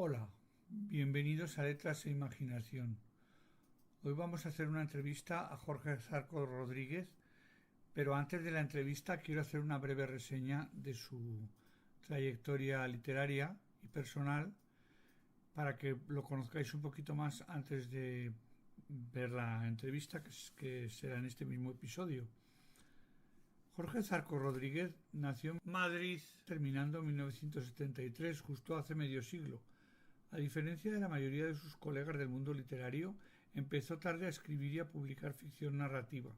Hola, bienvenidos a Letras e Imaginación. Hoy vamos a hacer una entrevista a Jorge Zarco Rodríguez, pero antes de la entrevista quiero hacer una breve reseña de su trayectoria literaria y personal para que lo conozcáis un poquito más antes de ver la entrevista que será en este mismo episodio. Jorge Zarco Rodríguez nació en Madrid terminando en 1973, justo hace medio siglo. A diferencia de la mayoría de sus colegas del mundo literario, empezó tarde a escribir y a publicar ficción narrativa,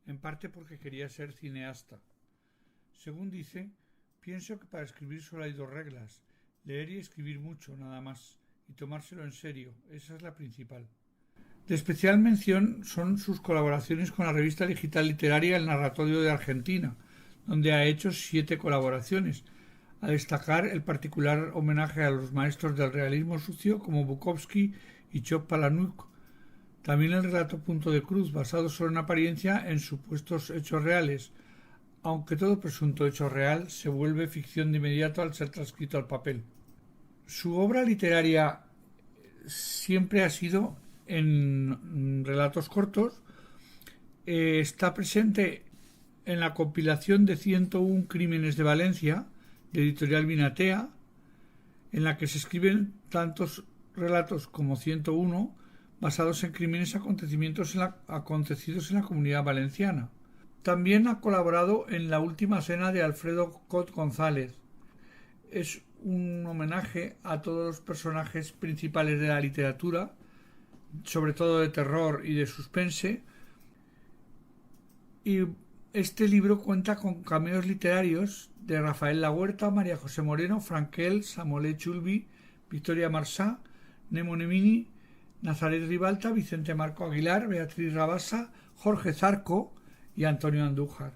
en parte porque quería ser cineasta. Según dice, pienso que para escribir solo hay dos reglas: leer y escribir mucho, nada más, y tomárselo en serio, esa es la principal. De especial mención son sus colaboraciones con la revista digital literaria El Narratorio de Argentina, donde ha hecho 7 colaboraciones, a destacar el particular homenaje a los maestros del realismo sucio como Bukowski y Chop Palahniuk. También el relato Punto de Cruz, basado solo en apariencia en supuestos hechos reales, aunque todo presunto hecho real se vuelve ficción de inmediato al ser transcrito al papel. Su obra literaria siempre ha sido en relatos cortos. Está presente en la compilación de 101 Crímenes de Valencia, de Editorial Binatea, en la que se escriben tantos relatos como 101 basados en crímenes acontecidos en la Comunidad Valenciana. También ha colaborado en La Última Cena de Alfredo Cot González. Es un homenaje a todos los personajes principales de la literatura, sobre todo de terror y de suspense, y este libro cuenta con cameos literarios de Rafael Lahuerta, María José Moreno, Frankel, Samuel Chulbi, Victoria Marsá, Nemo Nemini, Nazaret Ribalta, Vicente Marco Aguilar, Beatriz Rabasa, Jorge Zarco y Antonio Andújar.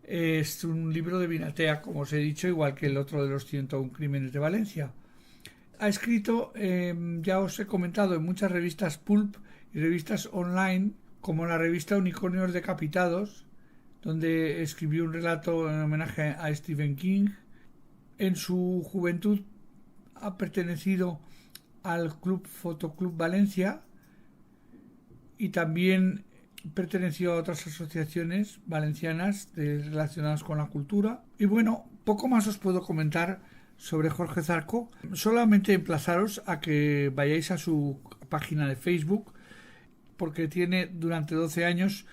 Es un libro de Binatea, como os he dicho, igual que el otro de los 101 Crímenes de Valencia. Ha escrito, ya os he comentado, en muchas revistas pulp y revistas online, como la revista Unicornios Decapitados, donde escribió un relato en homenaje a Stephen King. En su juventud ha pertenecido al Club Fotoclub Valencia y también perteneció a otras asociaciones valencianas relacionadas con la cultura. Y bueno, poco más os puedo comentar sobre Jorge Zarco. Solamente emplazaros a que vayáis a su página de Facebook, porque tiene durante 12 años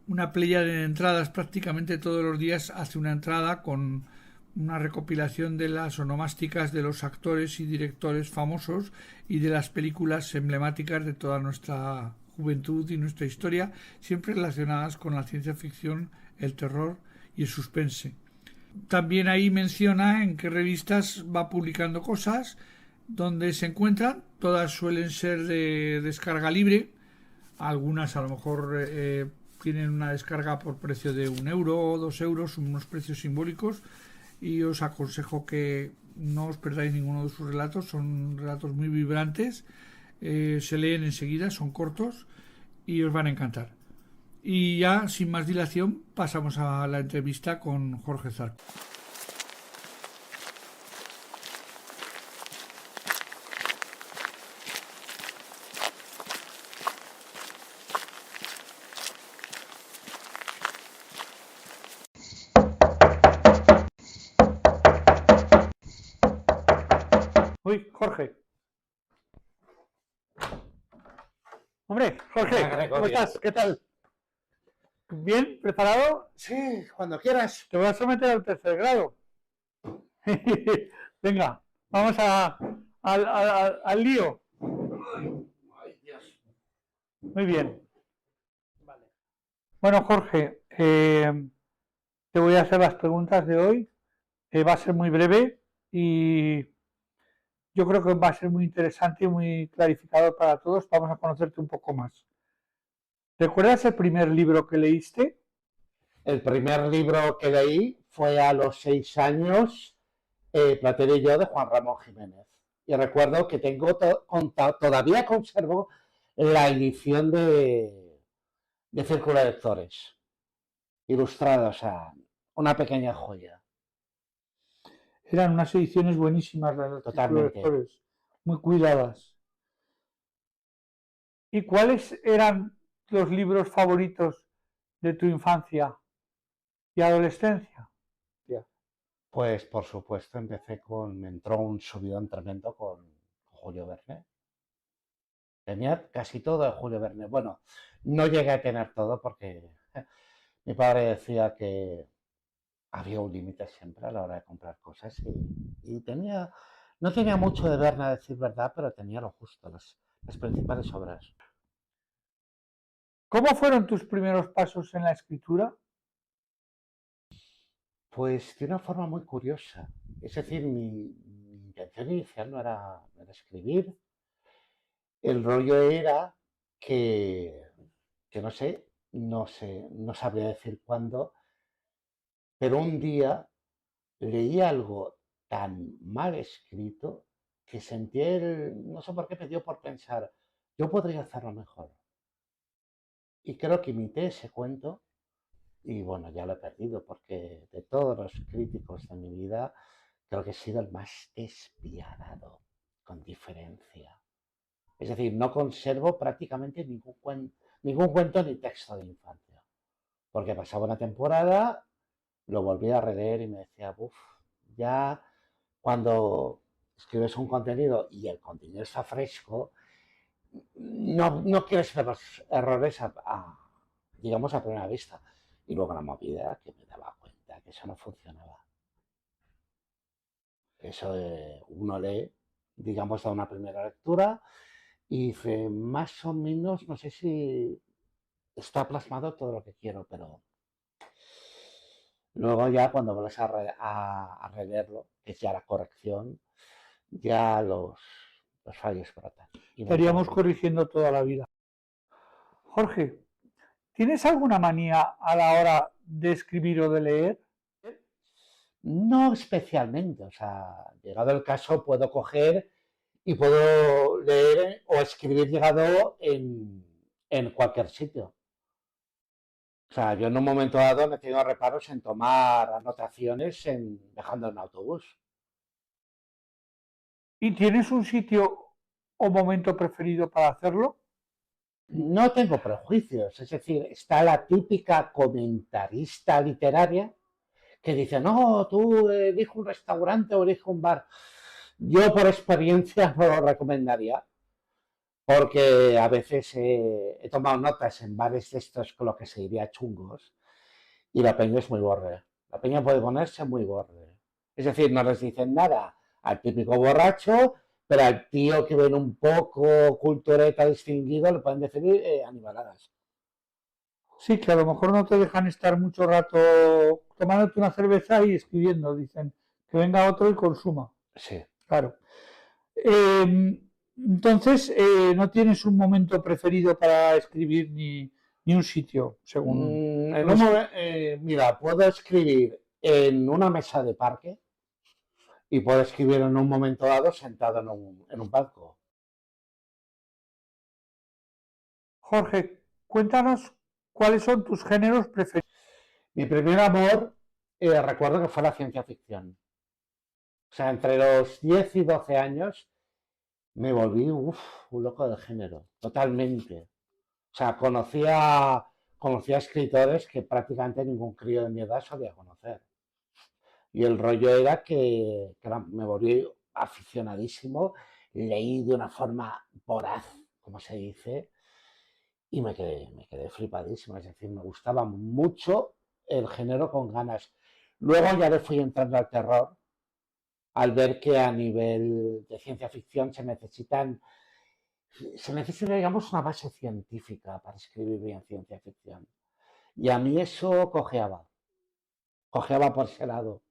una playa de entradas. Prácticamente todos los días hace una entrada con una recopilación de las onomásticas de los actores y directores famosos y de las películas emblemáticas de toda nuestra juventud y nuestra historia, siempre relacionadas con la ciencia ficción, el terror y el suspense. También ahí menciona en qué revistas va publicando cosas, donde se encuentran. Todas suelen ser de descarga libre. Algunas a lo mejor tienen una descarga por precio de 1 euro o 2 euros, unos precios simbólicos, y os aconsejo que no os perdáis ninguno de sus relatos. Son relatos muy vibrantes, se leen enseguida, son cortos y os van a encantar. Y ya sin más dilación pasamos a la entrevista con Jorge Zarco. Uy, Jorge. Hombre, Jorge, ¿cómo estás? ¿Qué tal? ¿Bien? ¿Preparado? Sí, cuando quieras. Te voy a someter al tercer grado. Venga, vamos al lío. Ay, Dios. Muy bien. Vale. Bueno, Jorge, te voy a hacer las preguntas de hoy. Va a ser muy breve y yo creo que va a ser muy interesante y muy clarificador para todos. Vamos a conocerte un poco más. ¿Recuerdas el primer libro que leíste? El primer libro que leí fue a los 6 años, Platero y yo, de Juan Ramón Jiménez. Y recuerdo que todavía conservo la edición de Círculo de Lectores, ilustrada, o sea, una pequeña joya. Eran unas ediciones buenísimas las del Círculo de Totalmente. Lectores. muy cuidadas. ¿Y cuáles eran los libros favoritos de tu infancia y adolescencia? Pues por supuesto me entró un subidón tremendo con Julio Verne. Tenía casi todo de Julio Verne. Bueno, no llegué a tener todo porque mi padre decía que había un límite siempre a la hora de comprar cosas y no tenía mucho de Verne a decir verdad, pero tenía lo justo, las principales obras. ¿Cómo fueron tus primeros pasos en la escritura? Pues de una forma muy curiosa. Es decir, mi intención inicial no era escribir. El rollo era que no sabría decir cuándo, pero un día leí algo tan mal escrito que sentí no sé por qué me dio por pensar, yo podría hacerlo mejor. Y creo que imité ese cuento y bueno, ya lo he perdido porque de todos los críticos de mi vida, creo que he sido el más despiadado, con diferencia. Es decir, no conservo prácticamente ningún cuento ni texto de infancia. Porque pasaba una temporada, lo volví a releer y me decía, uff, ya cuando escribes un contenido y el contenido está fresco, no quieres ver los errores digamos, a primera vista. Y luego la movida que me daba cuenta que eso no funcionaba. Eso uno lee, digamos, da una primera lectura y dice, más o menos, no sé si está plasmado todo lo que quiero, pero luego ya cuando vuelves a releerlo, que es ya la corrección, ya los fallos brotan. Estaríamos corrigiendo toda la vida. Jorge, ¿tienes alguna manía a la hora de escribir o de leer? No especialmente, o sea, llegado el caso puedo coger y puedo leer o escribir llegado en cualquier sitio. O sea, yo en un momento dado me he tenido reparos en tomar anotaciones dejando en autobús. ¿Y tienes un sitio o momento preferido para hacerlo? No tengo prejuicios, es decir, está la típica comentarista literaria que dice, no, tú elige un restaurante o elige un bar. Yo por experiencia no lo recomendaría, porque a veces he tomado notas en bares de estos con lo que se diría chungos, y la peña es muy borde. La peña puede ponerse muy borde. Es decir, no les dicen nada al típico borracho, pero al tío que ven un poco cultureta distinguido le pueden decir animaladas. Sí, que a lo mejor no te dejan estar mucho rato tomándote una cerveza y escribiendo, dicen que venga otro y consuma. Sí. Claro. Entonces, no tienes un momento preferido para escribir ni un sitio, según. Mira, puedo escribir en una mesa de parque y puedo escribir en un momento dado sentado en un banco. Jorge, cuéntanos cuáles son tus géneros preferidos. Mi primer amor, recuerdo que fue la ciencia ficción. O sea, entre los 10 y 12 años me volví un loco del género, totalmente. O sea, conocía escritores que prácticamente ningún crío de mi edad sabía conocer. Y el rollo era que me volví aficionadísimo, leí de una forma voraz, como se dice, y me quedé flipadísimo. Es decir, me gustaba mucho el género con ganas. Luego ya le fui entrando al terror, al ver que a nivel de ciencia ficción se necesita, digamos, una base científica para escribir bien ciencia ficción. Y a mí eso cojeaba por ese lado.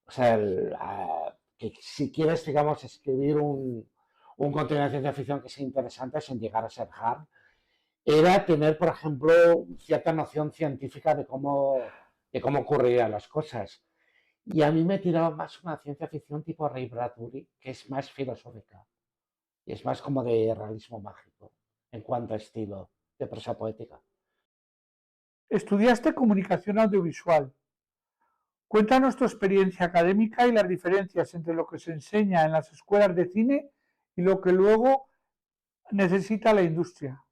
O sea, que si quieres, digamos, escribir un contenido de ciencia ficción que sea interesante sin llegar a ser hard, era tener, por ejemplo, cierta noción científica de cómo ocurrían las cosas. Y a mí me tiraba más una ciencia ficción tipo Ray Bradbury, que es más filosófica. Y es más como de realismo mágico, en cuanto a estilo de prosa poética. Estudiaste comunicación audiovisual. Cuéntanos tu experiencia académica y las diferencias entre lo que se enseña en las escuelas de cine y lo que luego necesita la industria.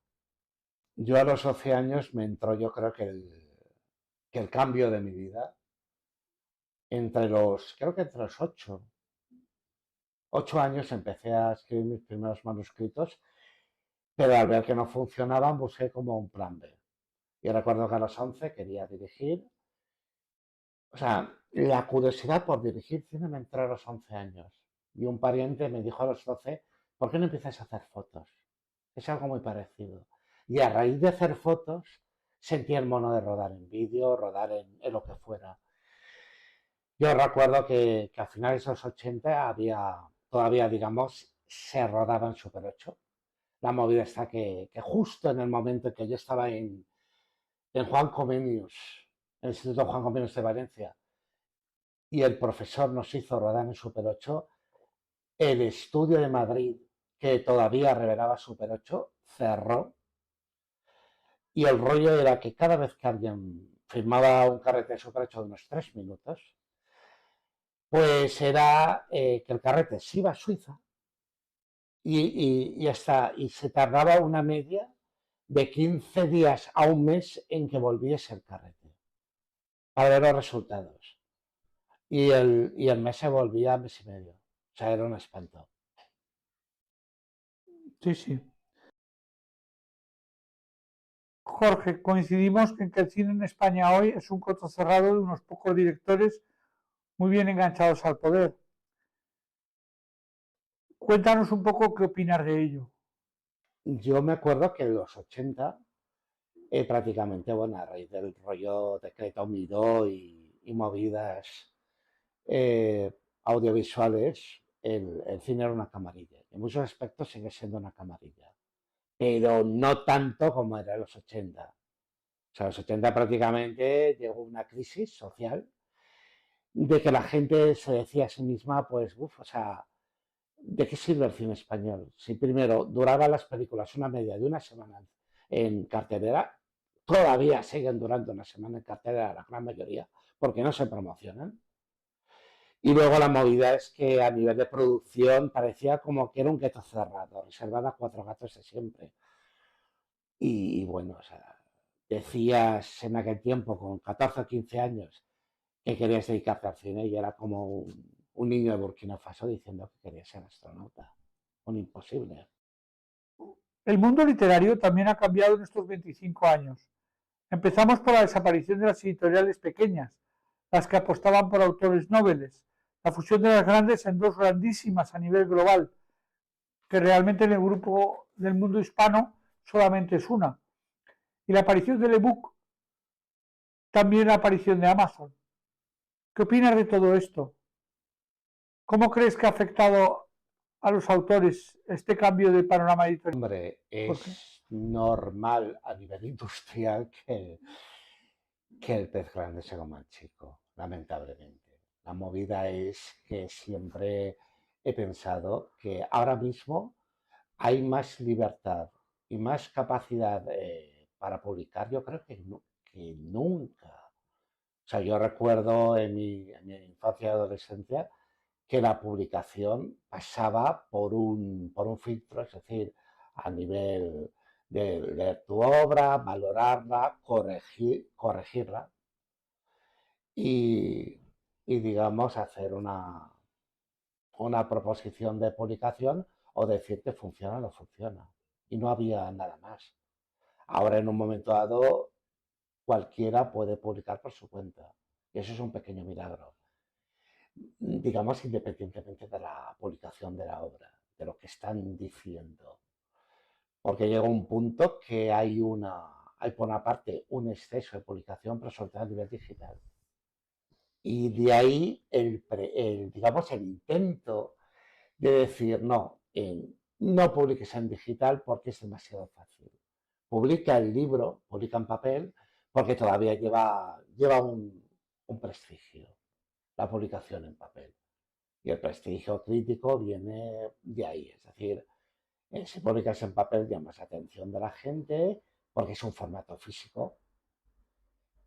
Yo a los 12 años me entró, yo creo que el cambio de mi vida, creo que entre los 8 años empecé a escribir mis primeros manuscritos, pero al ver que no funcionaban busqué como un plan B. Y recuerdo que a los 11 quería dirigir. O sea, la curiosidad por dirigir cine me entró a los 11 años. Y un pariente me dijo a los 12, ¿por qué no empiezas a hacer fotos? Es algo muy parecido. Y a raíz de hacer fotos, sentí el mono de rodar en vídeo, rodar en lo que fuera. Yo recuerdo que a finales de los 80 todavía, digamos, se rodaba en Super 8. La movida está que justo en el momento en que yo estaba en Juan Comenius, en el Instituto Juan Comenius de Valencia, y el profesor nos hizo rodar en Super 8, el estudio de Madrid, que todavía revelaba Super 8, cerró. Y el rollo era que cada vez que alguien firmaba un carrete de Super 8 de unos 3 minutos, pues era que el carrete se iba a Suiza y se tardaba una media de 15 días a un mes en que volviese el carrete para ver los resultados. Y el mes se volvía a mes y medio. O sea, era un espanto. Sí, sí. Jorge, coincidimos en que el cine en España hoy es un coto cerrado de unos pocos directores muy bien enganchados al poder. Cuéntanos un poco qué opinas de ello. Yo me acuerdo que en los 80, prácticamente, bueno, a raíz del rollo Decreto Miró y movidas eh, audiovisuales, el cine era una camarilla. En muchos aspectos sigue siendo una camarilla, pero no tanto como era en los 80. O sea, en los 80 prácticamente llegó una crisis social de que la gente se decía a sí misma, pues, uff, o sea, ¿de qué sirve el cine español? Si primero duraban las películas una media de una semana en cartelera, todavía siguen durando una semana en cartelera la gran mayoría, porque no se promocionan. Y luego la movida es que a nivel de producción parecía como que era un gueto cerrado, reservado a 4 gatos de siempre. Y bueno, o sea, decías en aquel tiempo, con 14 o 15 años, que querías dedicarte al cine y era como un niño de Burkina Faso diciendo que quería ser astronauta. Un imposible. El mundo literario también ha cambiado en estos 25 años. Empezamos por la desaparición de las editoriales pequeñas, las que apostaban por autores nobles, la fusión de las grandes en dos grandísimas a nivel global, que realmente en el grupo del mundo hispano solamente es una. Y la aparición del ebook, también la aparición de Amazon. ¿Qué opinas de todo esto? ¿Cómo crees que ha afectado a los autores este cambio de panorama editorial? Hombre, Jorge. es normal a nivel industrial que el pez grande se coma al chico, lamentablemente. La movida es que siempre he pensado que ahora mismo hay más libertad y más capacidad para publicar, yo creo que nunca. O sea, yo recuerdo en mi infancia y adolescencia que la publicación pasaba por un filtro, es decir, a nivel de leer tu obra, valorarla, corregirla y, digamos, hacer una proposición de publicación o decirte funciona o no funciona. Y no había nada más. Ahora, en un momento dado, cualquiera puede publicar por su cuenta. Y eso es un pequeño milagro. Digamos, independientemente de la publicación de la obra, de lo que están diciendo. Porque llega un punto que hay por una parte un exceso de publicación, pero sobre todo a nivel digital. Y de ahí digamos, el intento de decir, no, no publiques en digital porque es demasiado fácil. Publica el libro, publica en papel, porque todavía lleva un prestigio la publicación en papel. Y el prestigio crítico viene de ahí. Es decir, si publicas en papel llamas la atención de la gente porque es un formato físico.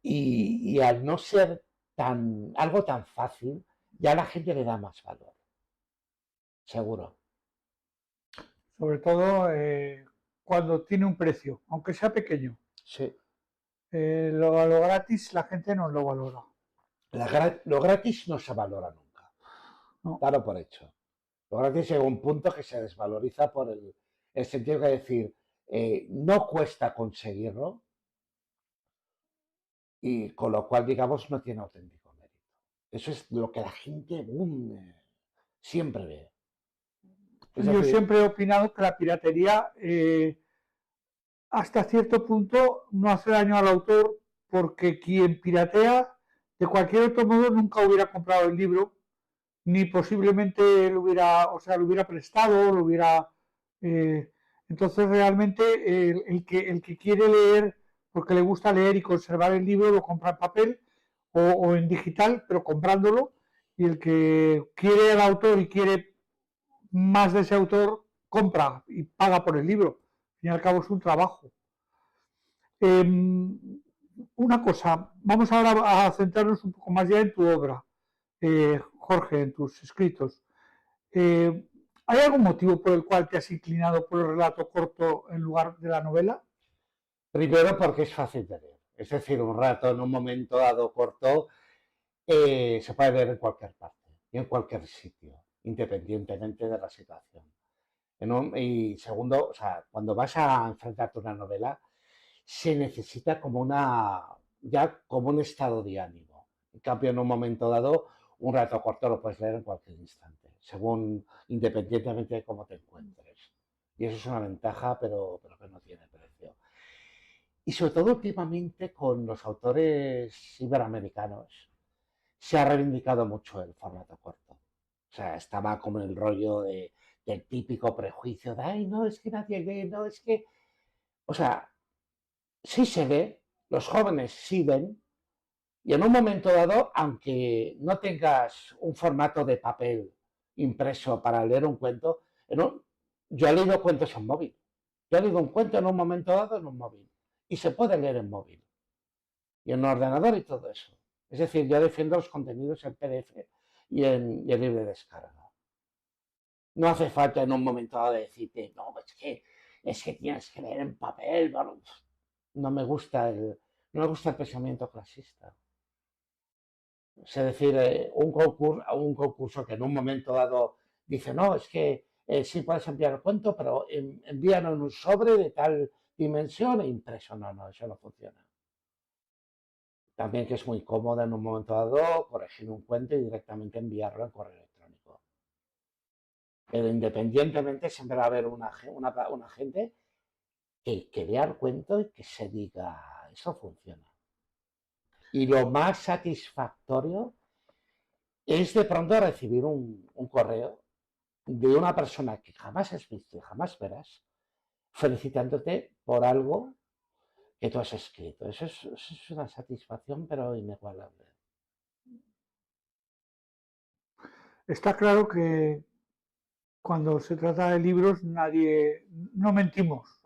Y al no ser algo tan fácil, ya la gente le da más valor. Seguro. sobre todo cuando tiene un precio, aunque sea pequeño. Sí. Lo gratis la gente no lo valora. Lo gratis no se valora nunca, ¿No? dalo por hecho. Lo gratis llega a un punto que se desvaloriza por el sentido de decir, no cuesta conseguirlo y con lo cual, digamos, no tiene auténtico mérito. Eso es lo que la gente siempre ve. Es Yo decir, siempre he opinado que la piratería hasta cierto punto no hace daño al autor porque quien piratea de cualquier otro modo nunca hubiera comprado el libro ni posiblemente lo hubiera, o sea, lo hubiera prestado, lo hubiera... eh, entonces realmente el que quiere leer porque le gusta leer y conservar el libro lo compra en papel o en digital, pero comprándolo, y el que quiere al autor y quiere más de ese autor compra y paga por el libro. Al fin y al cabo es un trabajo. Una cosa, vamos ahora a centrarnos un poco más ya en tu obra, Jorge, en tus escritos. Eh, ¿Hay algún motivo por el cual te has inclinado por el relato corto en lugar de la novela? primero porque es fácil de leer. Es decir, un rato en un momento dado corto se puede leer en cualquier parte y en cualquier sitio, independientemente de la situación. Y segundo, o sea, cuando vas a enfrentarte a una novela, se necesita ya como un estado de ánimo. En cambio, en un momento dado, un rato corto lo puedes leer en cualquier instante, independientemente de cómo te encuentres. Y eso es una ventaja, pero que no tiene precio. Y sobre todo últimamente con los autores iberoamericanos se ha reivindicado mucho el formato corto. O sea, estaba como el rollo del típico prejuicio de, ay, no, es que nadie lee, no, es que... O sea, sí se ve, los jóvenes sí ven, y en un momento dado, aunque no tengas un formato de papel impreso para leer un cuento, yo he leído cuentos en móvil. Yo he leído un cuento en un momento dado en un móvil. Y se puede leer en móvil. Y en un ordenador y todo eso. Es decir, yo defiendo los contenidos en PDF y en libre descarga. No hace falta en un momento dado decirte, no, es que tienes que leer en papel. Bueno, no me gusta no me gusta el pensamiento clasista. Es decir, un concurso que en un momento dado dice, no, es que sí puedes enviar el cuento, pero envíalo en un sobre de tal dimensión e impreso. No, no, eso no funciona. También que es muy cómodo en un momento dado corregir un cuento y directamente enviarlo en correo electrónico. Pero independientemente siempre va a haber una gente que lea el cuento y que se diga, eso funciona. Y lo más satisfactorio es de pronto recibir un correo de una persona que jamás has visto y jamás verás, felicitándote por algo que tú has escrito. Eso es una satisfacción, pero inigualable. Está claro que cuando se trata de libros no mentimos.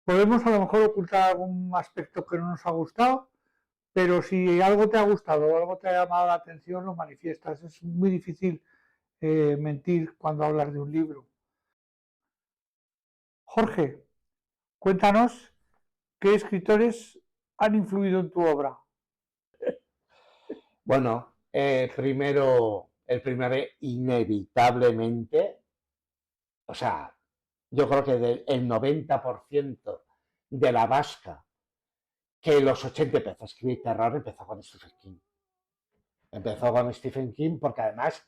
Podemos a lo mejor ocultar algún aspecto que no nos ha gustado, pero si algo te ha gustado o algo te ha llamado la atención, lo manifiestas. Es muy difícil mentir cuando hablas de un libro. Jorge, cuéntanos qué escritores han influido en tu obra. Bueno, el primero inevitablemente, o sea, yo creo que el 90% de la vasca que en los 80 empezó a escribir terror empezó con Stephen King. Empezó con Stephen King porque además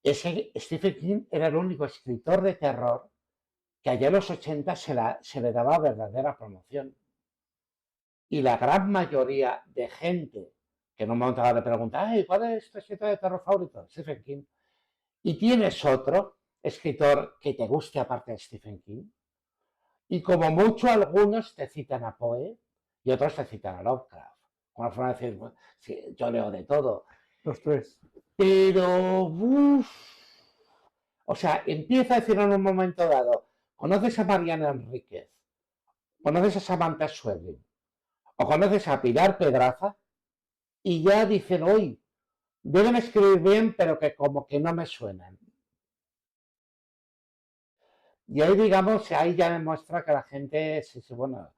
Stephen King era el único escritor de terror que allá en los 80 se le daba verdadera promoción. Y la gran mayoría de gente que en un momento le pregunta, ay, ¿cuál es tu escritor de terror favorito? Stephen King. ¿Y tienes otro escritor que te guste aparte de Stephen King? Y como mucho algunos te citan a Poe y otros te citan a Lovecraft. Una forma de decir, bueno, sí, yo leo de todo. Los tres. Pero, o sea, empieza a decir en un momento dado, ¿conoces a Mariana Enríquez? ¿Conoces a Samantha Schweblin? ¿O conoces a Pilar Pedraza? Y ya dicen, hoy, deben escribir bien, pero que como que no me suenan. Y ahí, digamos, ahí ya demuestra que la gente, sí, sí, bueno,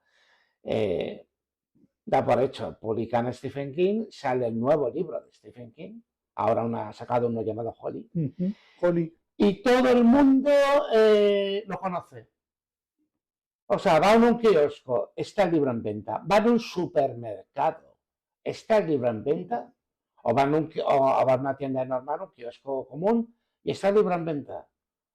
eh, da por hecho, publican Stephen King, sale el nuevo libro de Stephen King, ahora ha sacado uno llamado Holly, Holly. y todo el mundo lo conoce. O sea, va a un kiosco, está el libro en venta, va a un supermercado, está el libro en venta, o va a una tienda normal, un kiosco común, y está el libro en venta.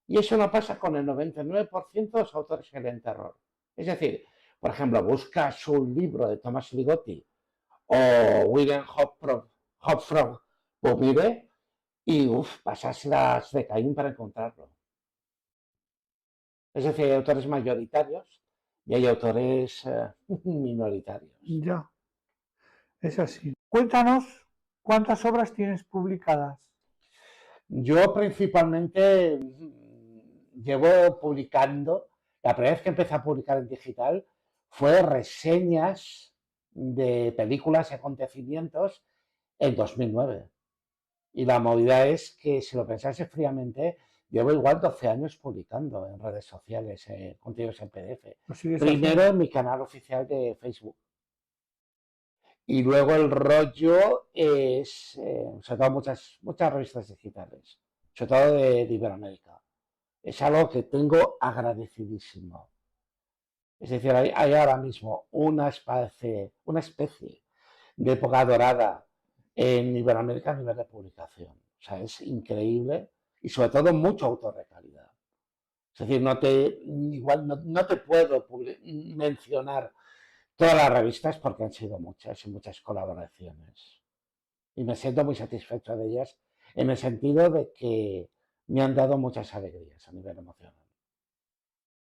Y eso no pasa con el 99% de los autores que leen terror. Es decir, por ejemplo, buscas un libro de Thomas Ligotti o William Hopfrog Bumire y pasas las de Caín para encontrarlo. Es decir, hay autores mayoritarios y hay autores minoritarios. Ya, es así. Cuéntanos cuántas obras tienes publicadas. Yo principalmente llevo publicando, la primera vez que empecé a publicar en digital fue reseñas de películas y acontecimientos en 2009. Y la movida es que, si lo pensase fríamente, llevo igual 12 años publicando en redes sociales, contenidos en PDF. Primero en mi canal oficial de Facebook. Y luego el rollo es, sobre todo muchas revistas digitales, sobre todo de Iberoamérica. Es algo que tengo agradecidísimo. Es decir, hay ahora mismo una especie de época dorada en Iberoamérica a nivel de publicación. O sea, es increíble y sobre todo mucho autor de calidad. Es decir, igual no te puedo mencionar todas las revistas porque han sido muchas y muchas colaboraciones. Y me siento muy satisfecho de ellas en el sentido de que me han dado muchas alegrías a nivel emocional.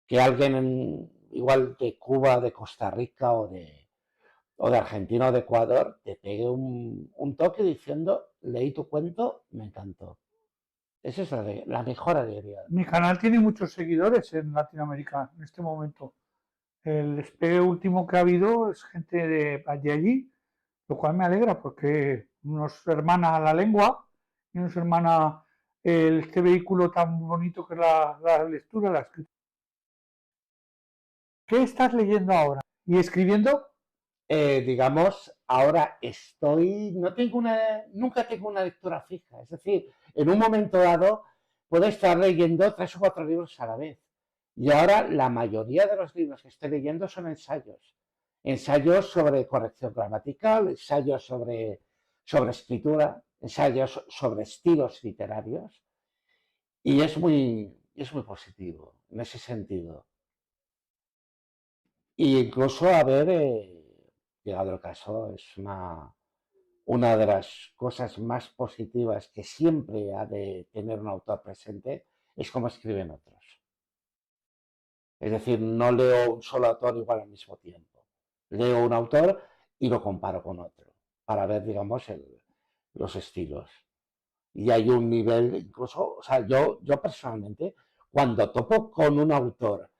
Que alguien igual de Cuba, de Costa Rica o de Argentina o de Ecuador te pegue un toque diciendo, leí tu cuento, me encantó. Esa es la mejor alegría. Mi canal tiene muchos seguidores en Latinoamérica en este momento. El despegue último que ha habido es gente de allí, lo cual me alegra porque nos hermana la lengua y nos hermana este vehículo tan bonito que es la lectura, la escritura. ¿Qué estás leyendo ahora? ¿Y escribiendo? Digamos, ahora nunca tengo una lectura fija. Es decir, en un momento dado puedo estar leyendo 3 o 4 libros a la vez. Y ahora la mayoría de los libros que estoy leyendo son ensayos. Ensayos sobre corrección gramatical, ensayos sobre escritura, ensayos sobre estilos literarios. Y es muy positivo en ese sentido. Y incluso haber llegado el caso, es una de las cosas más positivas que siempre ha de tener un autor presente, es cómo escriben otros. Es decir, no leo un solo autor igual al mismo tiempo. Leo un autor y lo comparo con otro, para ver, digamos, los estilos. Y hay un nivel, incluso, o sea, yo personalmente, cuando topo con un autor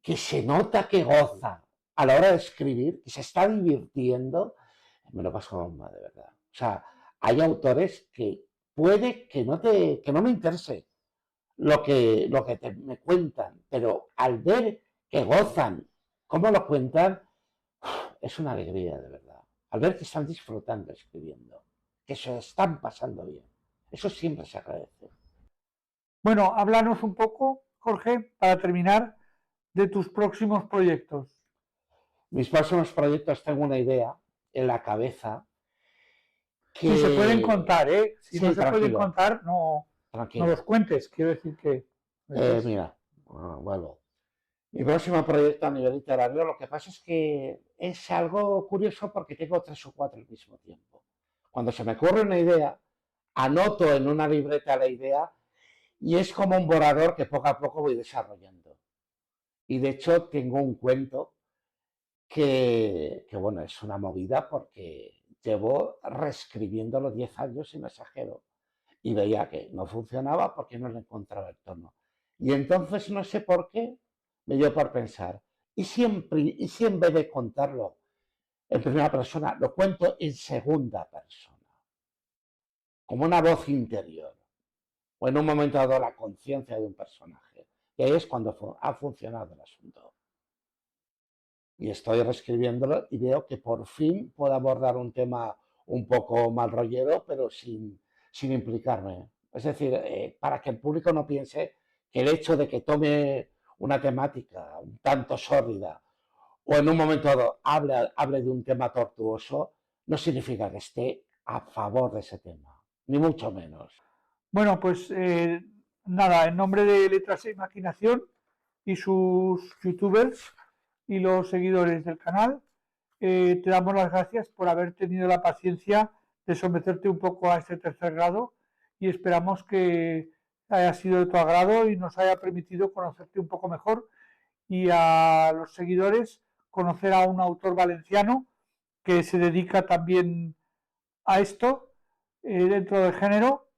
que se nota que goza a la hora de escribir, que se está divirtiendo, me lo paso bomba, de verdad. O sea, hay autores que puede que no me interese lo que me cuentan, pero al ver que gozan, cómo lo cuentan, es una alegría, de verdad. Al ver que están disfrutando escribiendo, que se están pasando bien. Eso siempre se agradece. Bueno, háblanos un poco, Jorge, para terminar, de tus próximos proyectos. Mis próximos proyectos, tengo una idea en la cabeza que... Si se pueden contar, ¿eh? Si sí, no se tranquilo, pueden contar, no los cuentes. Quiero decir que... mira, vuelvo. Mi próximo proyecto a nivel literario, lo que pasa es que es algo curioso porque tengo 3 o 4 al mismo tiempo. Cuando se me ocurre una idea, anoto en una libreta la idea y es como un borrador que poco a poco voy desarrollando. Y de hecho tengo un cuento que bueno, es una movida porque llevo reescribiéndolo 10 años y no exagero. Y veía que no funcionaba porque no le encontraba el tono. Y entonces no sé por qué me dio por pensar, y si en vez de contarlo en primera persona, lo cuento en segunda persona, como una voz interior, o en un momento dado la conciencia de un personaje. que es cuando ha funcionado el asunto. Y estoy reescribiéndolo y veo que por fin puedo abordar un tema un poco mal rollero, pero sin implicarme. Es decir, para que el público no piense que el hecho de que tome una temática un tanto sórdida o en un momento dado hable de un tema tortuoso, no significa que esté a favor de ese tema, ni mucho menos. Bueno, pues nada, en nombre de Letras e Imaginación y sus youtubers y los seguidores del canal, te damos las gracias por haber tenido la paciencia de someterte un poco a este tercer grado y esperamos que haya sido de tu agrado y nos haya permitido conocerte un poco mejor y a los seguidores conocer a un autor valenciano que se dedica también a esto dentro del género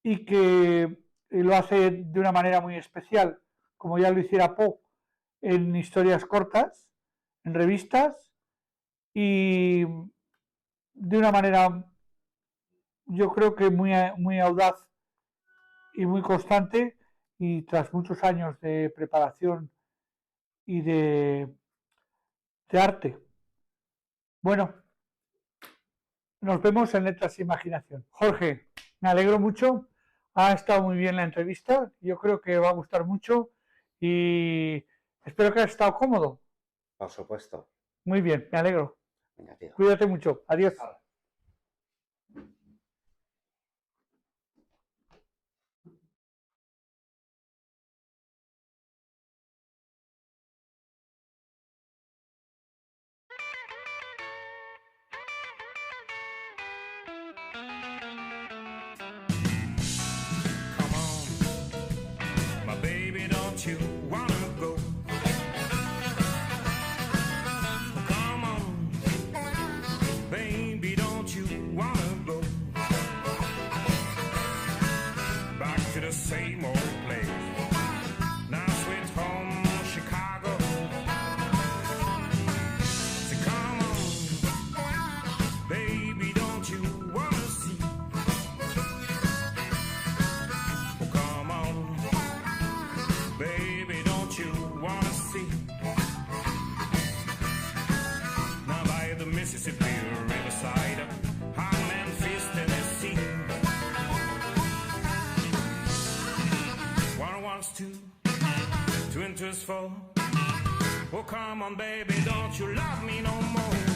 y que lo hace de una manera muy especial, como ya lo hiciera Poe en historias cortas, en revistas y de una manera yo creo que muy audaz y muy constante y tras muchos años de preparación y de arte. Bueno, nos vemos en Letras e Imaginación. Jorge, me alegro mucho. Ha estado muy bien la entrevista. Yo creo que va a gustar mucho y espero que haya estado cómodo. Por supuesto. Muy bien, me alegro. Venga, tío. Cuídate mucho. Adiós. You wanna go? Come on, baby, don't you wanna go back to the same old place? Now sweet home, Chicago. So come on, baby, don't you wanna see? Oh, come on, baby, don't you wanna see? Now by the Mississippi Riverside, I'm Memphis, Tennessee. One wants two enters four. Oh, come on, baby, don't you love me no more?